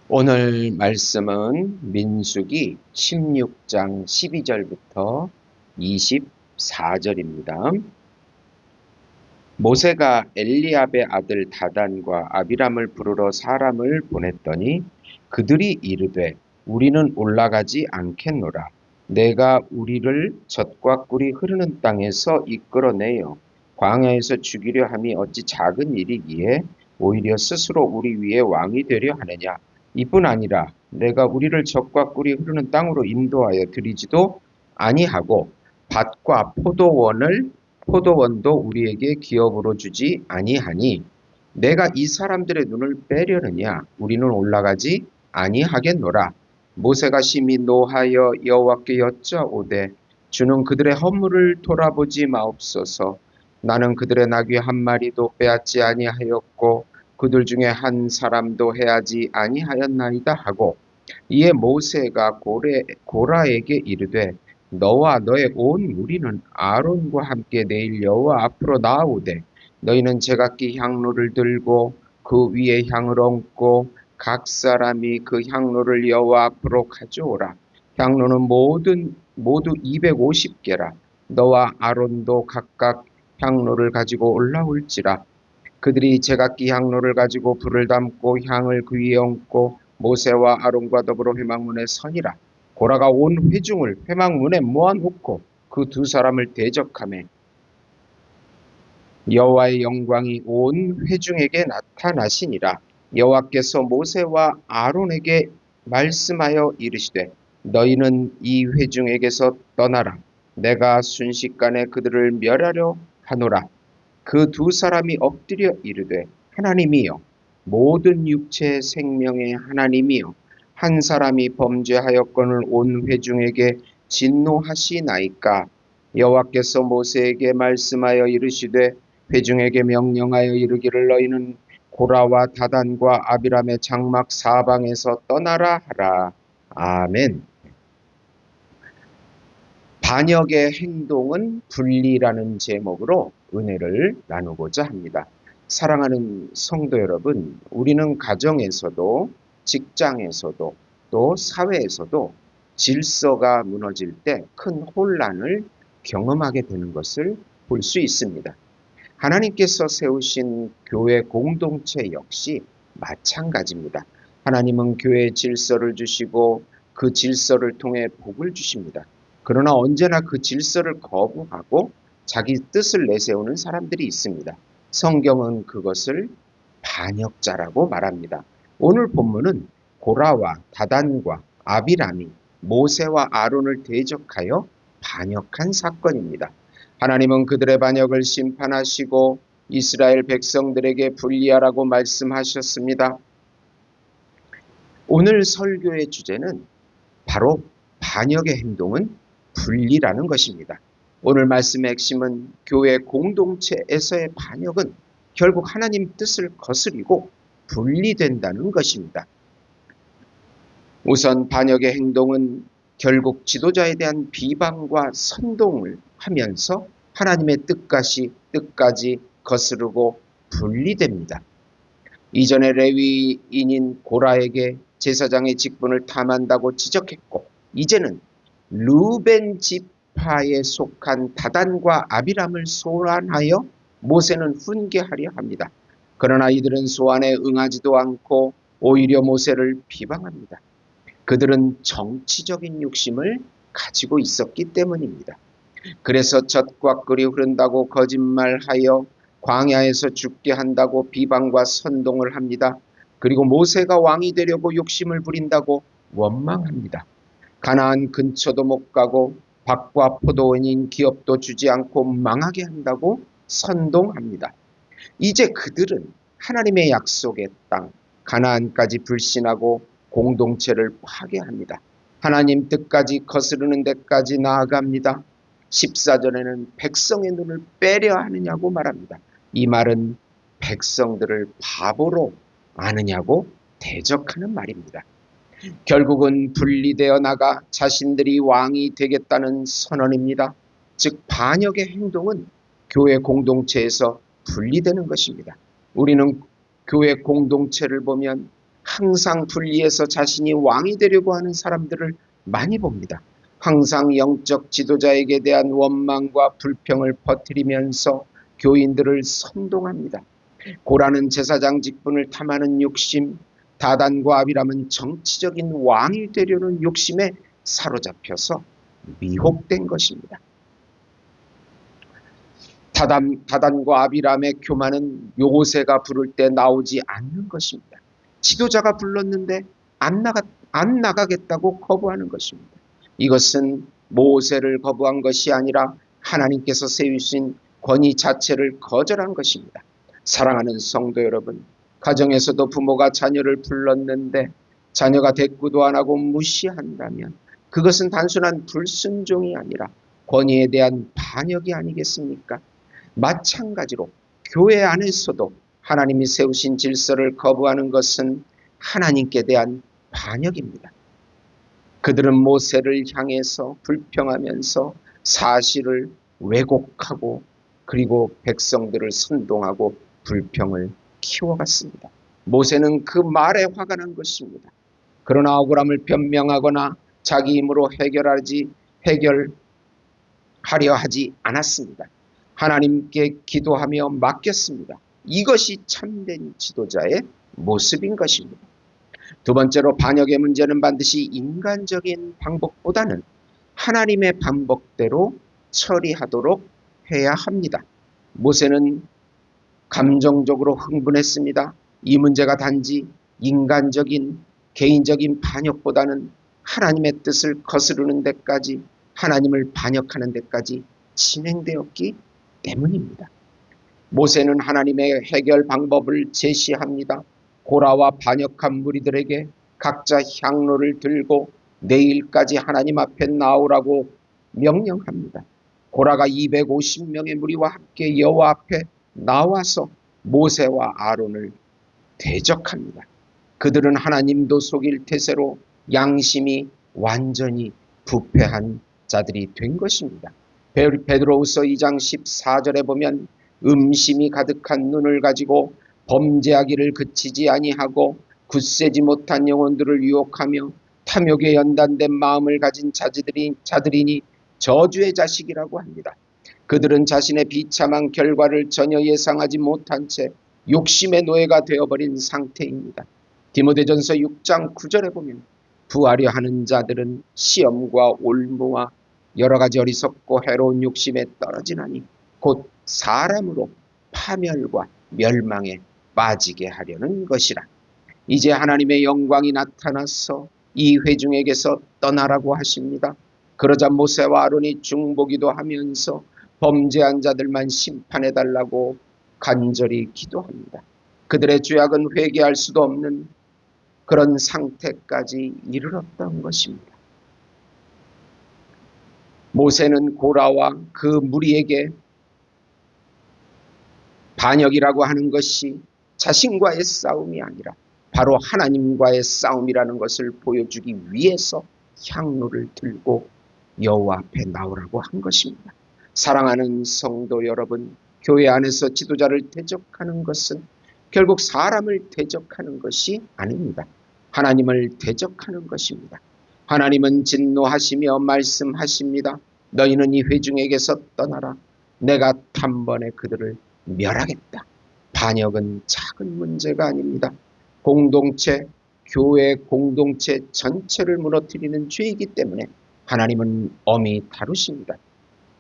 오늘 말씀은 민수기 16장 12절부터 24절입니다. 모세가 엘리압의 아들 다단과 아비람을 부르러 사람을 보냈더니 그들이 이르되 우리는 올라가지 않겠노라. 내가 우리를 젖과 꿀이 흐르는 땅에서 이끌어내어 광야에서 죽이려 함이 어찌 작은 일이기에 오히려 스스로 우리 위에 왕이 되려 하느냐. 이뿐 아니라 내가 우리를 젖과 꿀이 흐르는 땅으로 인도하여 드리지도 아니하고 밭과 포도원도 우리에게 기업으로 주지 아니하니 내가 이 사람들의 눈을 빼려느냐. 우리는 올라가지 아니하겠노라. 모세가 심히 노하여 여호와께 여짜오되 주는 그들의 허물을 돌아보지 마옵소서. 나는 그들의 나귀 한 마리도 빼앗지 아니하였고 그들 중에 한 사람도 해하지 아니하였나이다 하고, 이에 모세가 고라에게 이르되 너와 너의 온 무리는 아론과 함께 내일 여호와 앞으로 나아오되 너희는 제각기 향로를 들고 그 위에 향을 얹고 각 사람이 그 향로를 여호와 앞으로 가져오라. 향로는 모두 250개라. 너와 아론도 각각 향로를 가지고 올라올지라. 그들이 제각기 향로를 가지고 불을 담고 향을 그 위에 얹고 모세와 아론과 더불어 회막문에 서니라. 고라가 온 회중을 회막문에 모아놓고 그 두 사람을 대적하며 여호와의 영광이 온 회중에게 나타나시니라. 여호와께서 모세와 아론에게 말씀하여 이르시되 너희는 이 회중에게서 떠나라. 내가 순식간에 그들을 멸하려 하노라. 그 두 사람이 엎드려 이르되 하나님이여, 모든 육체의 생명의 하나님이여, 한 사람이 범죄하였거늘 온 회중에게 진노하시나이까. 여호와께서 모세에게 말씀하여 이르시되 회중에게 명령하여 이르기를 너희는 고라와 다단과 아비람의 장막 사방에서 떠나라 하라. 아멘. 반역의 행동은 분리라는 제목으로 은혜를 나누고자 합니다. 사랑하는 성도 여러분, 우리는 가정에서도 직장에서도 또 사회에서도 질서가 무너질 때 큰 혼란을 경험하게 되는 것을 볼 수 있습니다. 하나님께서 세우신 교회 공동체 역시 마찬가지입니다. 하나님은 교회에 질서를 주시고 그 질서를 통해 복을 주십니다. 그러나 언제나 그 질서를 거부하고 자기 뜻을 내세우는 사람들이 있습니다. 성경은 그것을 반역자라고 말합니다. 오늘 본문은 고라와 다단과 아비람이 모세와 아론을 대적하여 반역한 사건입니다. 하나님은 그들의 반역을 심판하시고 이스라엘 백성들에게 분리하라고 말씀하셨습니다. 오늘 설교의 주제는 바로 반역의 행동은 분리라는 것입니다. 오늘 말씀의 핵심은 교회 공동체에서의 반역은 결국 하나님 뜻을 거스리고 분리된다는 것입니다. 우선 반역의 행동은 결국 지도자에 대한 비방과 선동을 하면서 하나님의 뜻까지 거스르고 분리됩니다. 이전에 레위인인 고라에게 제사장의 직분을 탐한다고 지적했고, 이제는 르벤 지파에 속한 다단과 아비람을 소환하여 모세는 훈계하려 합니다. 그러나 이들은 소환에 응하지도 않고 오히려 모세를 비방합니다. 그들은 정치적인 욕심을 가지고 있었기 때문입니다. 그래서 젖과 꿀이 흐른다고 거짓말하여 광야에서 죽게 한다고 비방과 선동을 합니다. 그리고 모세가 왕이 되려고 욕심을 부린다고 원망합니다. 가나안 근처도 못 가고 밭과 포도원인 기업도 주지 않고 망하게 한다고 선동합니다. 이제 그들은 하나님의 약속의 땅 가나안까지 불신하고 공동체를 파괴합니다. 하나님 뜻까지 거스르는 데까지 나아갑니다. 14절에는 백성의 눈을 빼려 하느냐고 말합니다. 이 말은 백성들을 바보로 아느냐고 대적하는 말입니다. 결국은 분리되어 나가 자신들이 왕이 되겠다는 선언입니다. 즉 반역의 행동은 교회 공동체에서 분리되는 것입니다. 우리는 교회 공동체를 보면 항상 분리해서 자신이 왕이 되려고 하는 사람들을 많이 봅니다. 항상 영적 지도자에게 대한 원망과 불평을 퍼뜨리면서 교인들을 선동합니다. 고라는 제사장 직분을 탐하는 욕심, 다단과 아비람은 정치적인 왕이 되려는 욕심에 사로잡혀서 미혹된 것입니다. 다단과 아비람의 교만은 모세가 부를 때 나오지 않는 것입니다. 지도자가 불렀는데 안 나가겠다고 거부하는 것입니다. 이것은 모세를 거부한 것이 아니라 하나님께서 세우신 권위 자체를 거절한 것입니다. 사랑하는 성도 여러분, 가정에서도 부모가 자녀를 불렀는데 자녀가 대꾸도 안 하고 무시한다면 그것은 단순한 불순종이 아니라 권위에 대한 반역이 아니겠습니까? 마찬가지로 교회 안에서도 하나님이 세우신 질서를 거부하는 것은 하나님께 대한 반역입니다. 그들은 모세를 향해서 불평하면서 사실을 왜곡하고 그리고 백성들을 선동하고 불평을 키워갔습니다. 모세는 그 말에 화가 난 것입니다. 그러나 억울함을 변명하거나 자기 힘으로 해결하려 하지 않았습니다. 하나님께 기도하며 맡겼습니다. 이것이 참된 지도자의 모습인 것입니다. 두 번째로 반역의 문제는 반드시 인간적인 방법보다는 하나님의 방법대로 처리하도록 해야 합니다. 모세는 감정적으로 흥분했습니다. 이 문제가 단지 인간적인 개인적인 반역보다는 하나님의 뜻을 거스르는 데까지, 하나님을 반역하는 데까지 진행되었기 때문입니다. 모세는 하나님의 해결 방법을 제시합니다. 고라와 반역한 무리들에게 각자 향로를 들고 내일까지 하나님 앞에 나오라고 명령합니다. 고라가 250명의 무리와 함께 여호와 앞에 나와서 모세와 아론을 대적합니다. 그들은 하나님도 속일 태세로 양심이 완전히 부패한 자들이 된 것입니다. 베드로후서 2장 14절에 보면 음심이 가득한 눈을 가지고 범죄하기를 그치지 아니하고 굳세지 못한 영혼들을 유혹하며 탐욕에 연단된 마음을 가진 자들이니 저주의 자식이라고 합니다. 그들은 자신의 비참한 결과를 전혀 예상하지 못한 채 욕심의 노예가 되어버린 상태입니다. 디모데전서 6장 9절에 보면 부하려 하는 자들은 시험과 올무와 여러 가지 어리석고 해로운 욕심에 떨어지나니 곧 사람으로 파멸과 멸망에 빠지게 하려는 것이라. 이제 하나님의 영광이 나타나서 이 회중에게서 떠나라고 하십니다. 그러자 모세와 아론이 중보기도 하면서 범죄한 자들만 심판해달라고 간절히 기도합니다. 그들의 죄악은 회개할 수도 없는 그런 상태까지 이르렀던 것입니다. 모세는 고라와 그 무리에게 반역이라고 하는 것이 자신과의 싸움이 아니라 바로 하나님과의 싸움이라는 것을 보여주기 위해서 향로를 들고 여호와 앞에 나오라고 한 것입니다. 사랑하는 성도 여러분, 교회 안에서 지도자를 대적하는 것은 결국 사람을 대적하는 것이 아닙니다. 하나님을 대적하는 것입니다. 하나님은 진노하시며 말씀하십니다. 너희는 이 회중에게서 떠나라. 내가 단번에 그들을 멸하겠다. 반역은 작은 문제가 아닙니다. 공동체, 교회 공동체 전체를 무너뜨리는 죄이기 때문에 하나님은 엄히 다루십니다.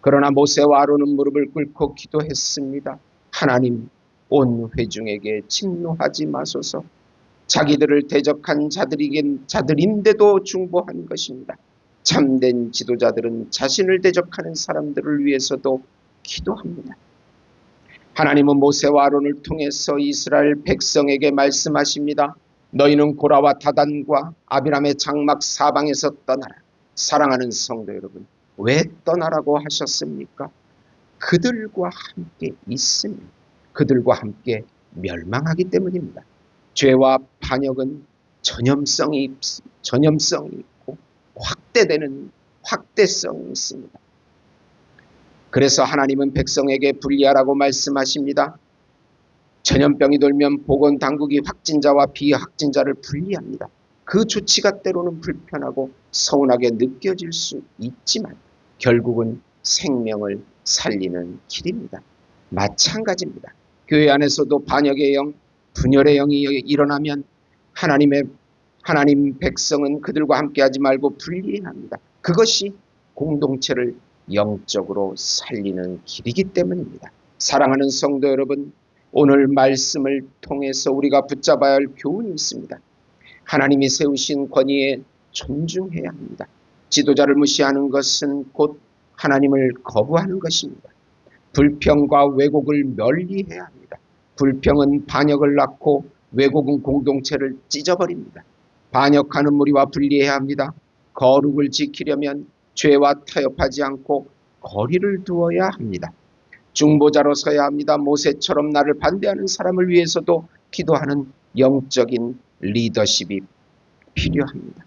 그러나 모세와 아론은 무릎을 꿇고 기도했습니다. 하나님, 온 회중에게 진노하지 마소서. 자기들을 대적한 자들인데도 중보한 것입니다. 참된 지도자들은 자신을 대적하는 사람들을 위해서도 기도합니다. 하나님은 모세와 아론을 통해서 이스라엘 백성에게 말씀하십니다. 너희는 고라와 다단과 아비람의 장막 사방에서 떠나라. 사랑하는 성도 여러분, 왜 떠나라고 하셨습니까? 그들과 함께 있으면 그들과 함께 멸망하기 때문입니다. 죄와 반역은 전염성이 있고 확대되는 확대성이 있습니다. 그래서 하나님은 백성에게 분리하라고 말씀하십니다. 전염병이 돌면 보건당국이 확진자와 비확진자를 분리합니다. 그 조치가 때로는 불편하고 서운하게 느껴질 수 있지만 결국은 생명을 살리는 길입니다. 마찬가지입니다. 교회 안에서도 반역의 영, 분열의 영이 일어나면 하나님 백성은 그들과 함께하지 말고 분리해야 합니다. 그것이 공동체를 영적으로 살리는 길이기 때문입니다. 사랑하는 성도 여러분, 오늘 말씀을 통해서 우리가 붙잡아야 할 교훈이 있습니다. 하나님이 세우신 권위에 존중해야 합니다. 지도자를 무시하는 것은 곧 하나님을 거부하는 것입니다. 불평과 왜곡을 멸리해야 합니다. 불평은 반역을 낳고 왜곡은 공동체를 찢어버립니다. 반역하는 무리와 분리해야 합니다. 거룩을 지키려면 죄와 타협하지 않고 거리를 두어야 합니다. 중보자로 서야 합니다. 모세처럼 나를 반대하는 사람을 위해서도 기도하는 영적인 리더십이 필요합니다.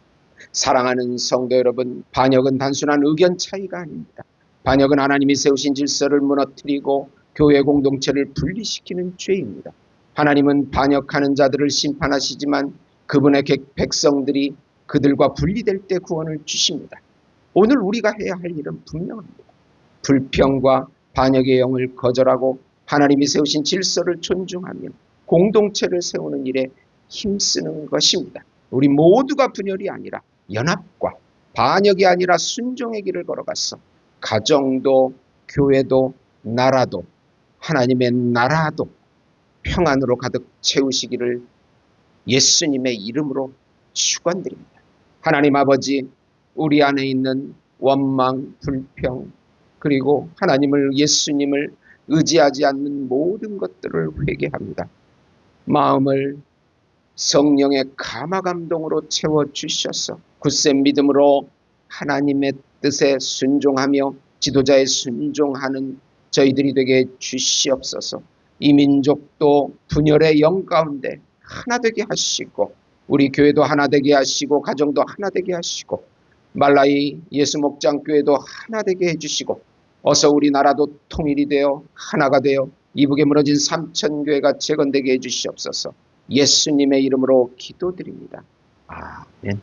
사랑하는 성도 여러분, 반역은 단순한 의견 차이가 아닙니다. 반역은 하나님이 세우신 질서를 무너뜨리고 교회 공동체를 분리시키는 죄입니다. 하나님은 반역하는 자들을 심판하시지만 그분의 백성들이 그들과 분리될 때 구원을 주십니다. 오늘 우리가 해야 할 일은 분명합니다. 불평과 반역의 영을 거절하고 하나님이 세우신 질서를 존중하며 공동체를 세우는 일에 힘쓰는 것입니다. 우리 모두가 분열이 아니라 연합과 반역이 아니라 순종의 길을 걸어갔어 가정도 교회도 나라도 하나님의 나라도 평안으로 가득 채우시기를 예수님의 이름으로 축원드립니다. 하나님 아버지, 우리 안에 있는 원망, 불평, 그리고 하나님을 예수님을 의지하지 않는 모든 것들을 회개합니다. 마음을 성령의 감화감동으로 채워주셔서 굳센 믿음으로 하나님의 뜻에 순종하며 지도자에 순종하는 저희들이 되게 주시옵소서. 이 민족도 분열의 영 가운데 하나 되게 하시고 우리 교회도 하나 되게 하시고 가정도 하나 되게 하시고 말라이 예수목장교회도 하나 되게 해주시고 어서 우리나라도 통일이 되어 하나가 되어 이북에 무너진 삼천교회가 재건되게 해주시옵소서. 예수님의 이름으로 기도드립니다. 아멘.